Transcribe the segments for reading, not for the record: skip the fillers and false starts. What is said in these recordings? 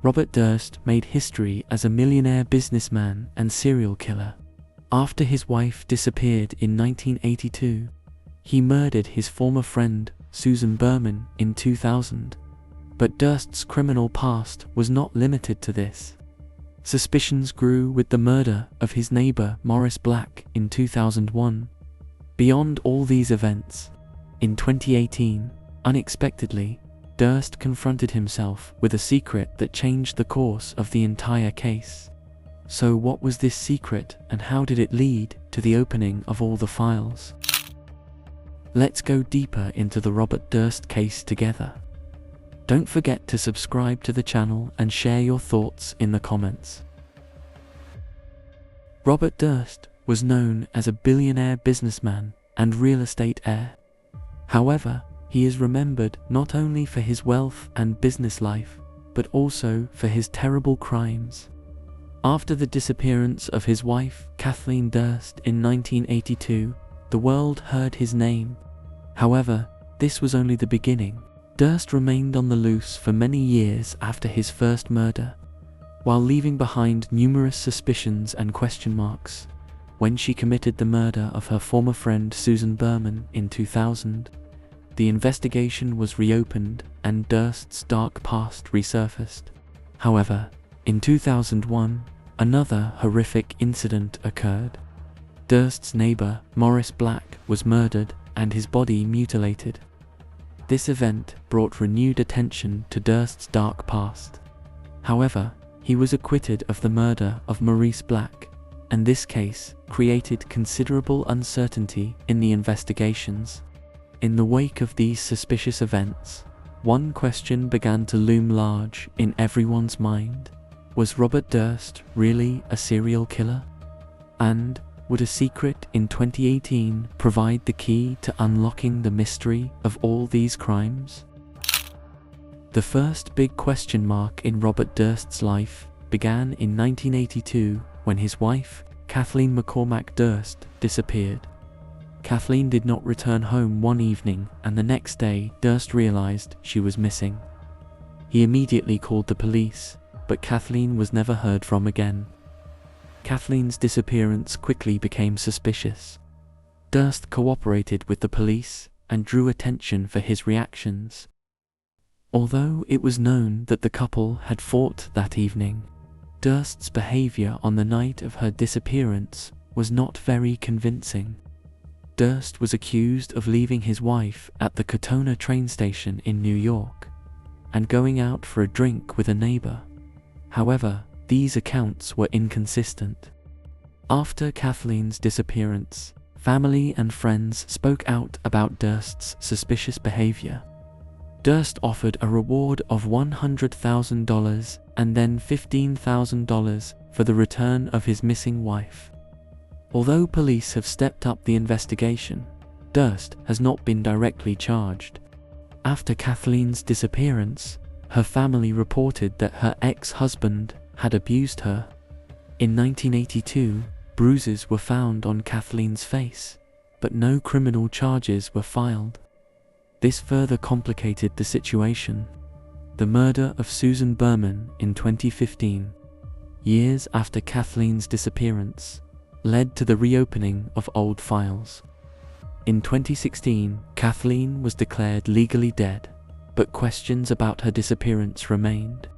Robert Durst made history as a millionaire businessman and serial killer. After his wife disappeared in 1982, he murdered his former friend, Susan Berman, in 2000. But Durst's criminal past was not limited to this. Suspicions grew with the murder of his neighbor Morris Black in 2001. Beyond all these events, in 2018, unexpectedly, Durst confronted himself with a secret that changed the course of the entire case. So what was this secret, and how did it lead to the opening of all the files? Let's go deeper into the Robert Durst case together. Don't forget to subscribe to the channel and share your thoughts in the comments. Robert Durst was known as a billionaire businessman and real estate heir. However, he is remembered not only for his wealth and business life, but also for his terrible crimes. After the disappearance of his wife, Kathleen Durst, in 1982, the world heard his name. However, this was only the beginning. Durst remained on the loose for many years after his first murder, while leaving behind numerous suspicions and question marks. When she committed the murder of her former friend Susan Berman in 2000, the investigation was reopened and Durst's dark past resurfaced. However, in 2001, another horrific incident occurred. Durst's neighbor, Morris Black, was murdered and his body mutilated. This event brought renewed attention to Durst's dark past. However, he was acquitted of the murder of Maurice Black, and this case created considerable uncertainty in the investigations. In the wake of these suspicious events, one question began to loom large in everyone's mind. Was Robert Durst really a serial killer? And would a secret in 2018 provide the key to unlocking the mystery of all these crimes? The first big question mark in Robert Durst's life began in 1982 when his wife, Kathleen McCormack Durst, disappeared. Kathleen did not return home one evening, and the next day Durst realized she was missing. He immediately called the police, but Kathleen was never heard from again. Kathleen's disappearance quickly became suspicious. Durst cooperated with the police and drew attention for his reactions. Although it was known that the couple had fought that evening, Durst's behavior on the night of her disappearance was not very convincing. Durst was accused of leaving his wife at the Katona train station in New York and going out for a drink with a neighbor. However, these accounts were inconsistent. After Kathleen's disappearance, family and friends spoke out about Durst's suspicious behavior. Durst offered a reward of $100,000 and then $15,000 for the return of his missing wife. Although police have stepped up the investigation, Durst has not been directly charged. After Kathleen's disappearance, her family reported that her ex-husband had abused her. In 1982, bruises were found on Kathleen's face, but no criminal charges were filed. This further complicated the situation. The murder of Susan Berman in 2015, years after Kathleen's disappearance, led to the reopening of old files. In 2016, Kathleen was declared legally dead, but questions about her disappearance remained.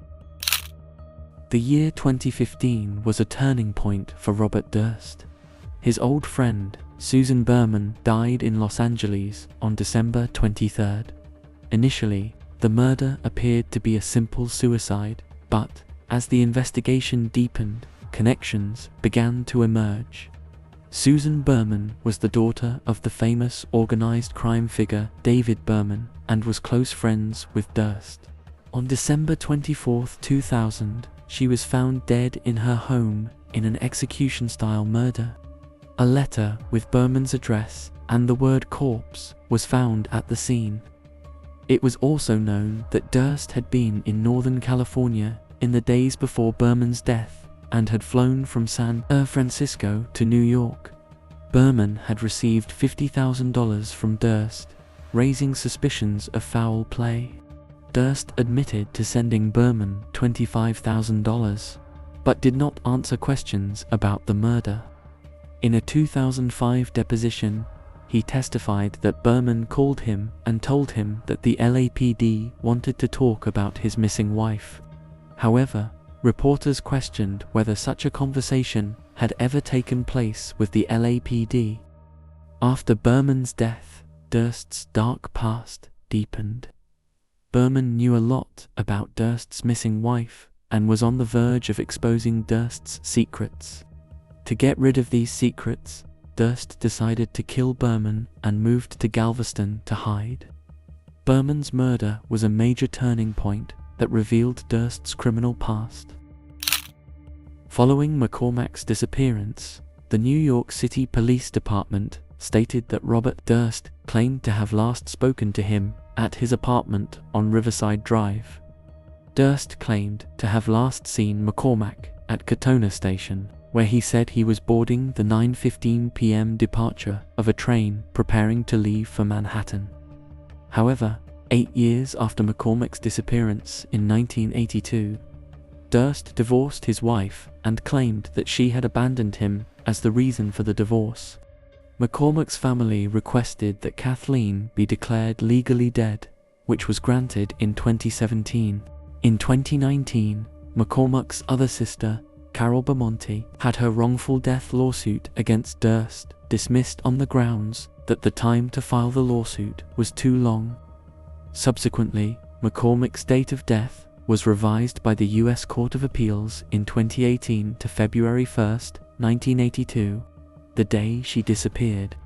The year 2015 was a turning point for Robert Durst. His old friend, Susan Berman, died in Los Angeles on December 23rd. Initially, the murder appeared to be a simple suicide, but as the investigation deepened, connections began to emerge. Susan Berman was the daughter of the famous organized crime figure David Berman and was close friends with Durst. On December 24, 2000, she was found dead in her home in an execution-style murder. A letter with Berman's address and the word corpse was found at the scene. It was also known that Durst had been in Northern California in the days before Berman's death and had flown from San Francisco to New York. Berman had received $50,000 from Durst, raising suspicions of foul play. Durst admitted to sending Berman $25,000, but did not answer questions about the murder. In a 2005 deposition, he testified that Berman called him and told him that the LAPD wanted to talk about his missing wife. However, reporters questioned whether such a conversation had ever taken place with the LAPD. After Berman's death, Durst's dark past deepened. Berman knew a lot about Durst's missing wife and was on the verge of exposing Durst's secrets. To get rid of these secrets, Durst decided to kill Berman and moved to Galveston to hide. Berman's murder was a major turning point that revealed Durst's criminal past. Following McCormack's disappearance, the New York City Police Department stated that Robert Durst claimed to have last spoken to him at his apartment on Riverside Drive. Durst claimed to have last seen McCormack at Katona Station, where he said he was boarding the 9:15 p.m. departure of a train preparing to leave for Manhattan. However, 8 years after McCormack's disappearance in 1982, Durst divorced his wife and claimed that she had abandoned him as the reason for the divorce. McCormack's family requested that Kathleen be declared legally dead, which was granted in 2017. In 2019, McCormack's other sister, Carol Bamonte, had her wrongful death lawsuit against Durst dismissed on the grounds that the time to file the lawsuit was too long. Subsequently, McCormack's date of death was revised by the U.S. Court of Appeals in 2018 to February 1, 1982, the day she disappeared.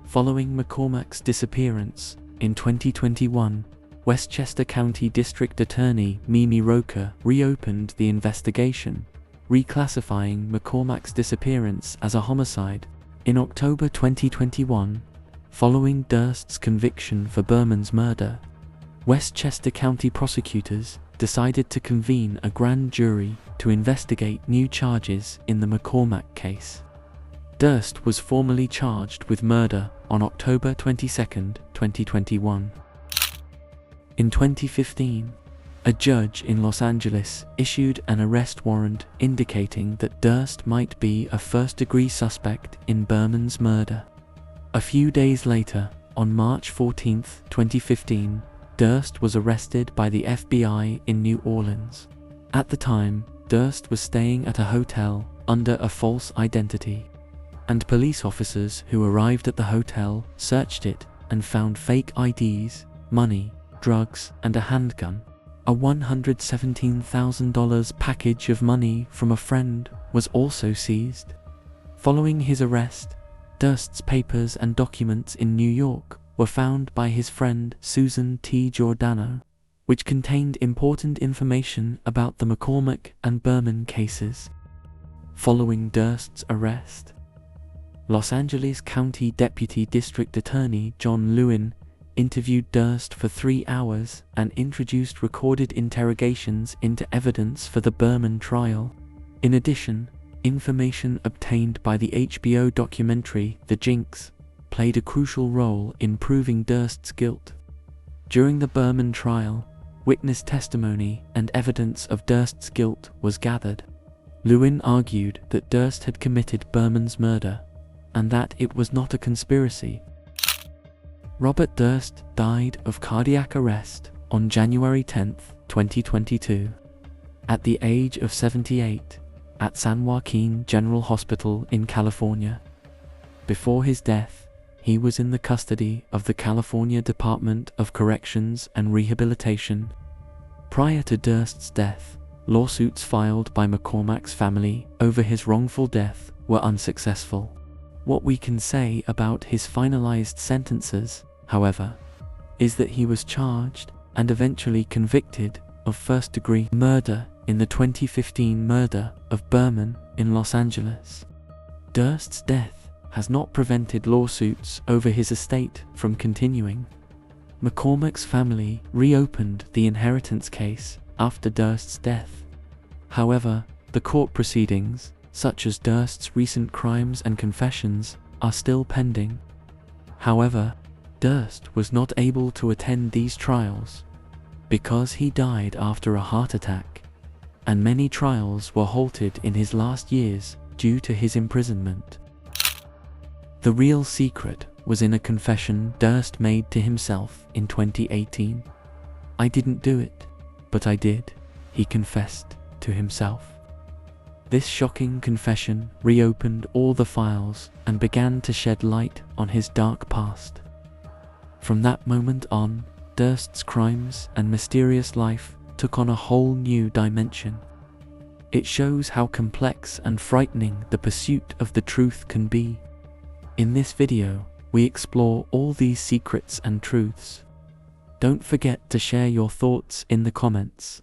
Following McCormack's disappearance, in 2021, Westchester County District Attorney Mimi Roker reopened the investigation, reclassifying McCormack's disappearance as a homicide. In October 2021, following Durst's conviction for Berman's murder, Westchester County prosecutors decided to convene a grand jury to investigate new charges in the McCormack case. Durst was formally charged with murder on October 22, 2021. In 2015, a judge in Los Angeles issued an arrest warrant indicating that Durst might be a first-degree suspect in Berman's murder. A few days later, on March 14, 2015, Durst was arrested by the FBI in New Orleans. At the time, Durst was staying at a hotel under a false identity, and police officers who arrived at the hotel searched it and found fake IDs, money, drugs, and a handgun. A $117,000 package of money from a friend was also seized. Following his arrest, Durst's papers and documents in New York were found by his friend Susan T. Giordano, which contained important information about the McCormack and Berman cases. Following Durst's arrest, Los Angeles County Deputy District Attorney John Lewin interviewed Durst for 3 hours and introduced recorded interrogations into evidence for the Berman trial. In addition, information obtained by the HBO documentary The Jinx played a crucial role in proving Durst's guilt. During the Berman trial, witness testimony and evidence of Durst's guilt was gathered. Lewin argued that Durst had committed Berman's murder, and that it was not a conspiracy. Robert Durst died of cardiac arrest on January 10, 2022, at the age of 78, at San Joaquin General Hospital in California. Before his death, he was in the custody of the California Department of Corrections and Rehabilitation. Prior to Durst's death, lawsuits filed by McCormack's family over his wrongful death were unsuccessful. What we can say about his finalized sentences, however, is that he was charged and eventually convicted of first-degree murder in the 2015 murder of Berman in Los Angeles. Durst's death has not prevented lawsuits over his estate from continuing. McCormack's family reopened the inheritance case after Durst's death. However, the court proceedings, such as Durst's recent crimes and confessions, are still pending. However, Durst was not able to attend these trials. because he died after a heart attack, and many trials were halted in his last years due to his imprisonment. The real secret was in a confession Durst made to himself in 2018. "I didn't do it, but I did," he confessed to himself. This shocking confession reopened all the files and began to shed light on his dark past. From that moment on, Durst's crimes and mysterious life took on a whole new dimension. It shows how complex and frightening the pursuit of the truth can be. In this video, we explore all these secrets and truths. Don't forget to share your thoughts in the comments.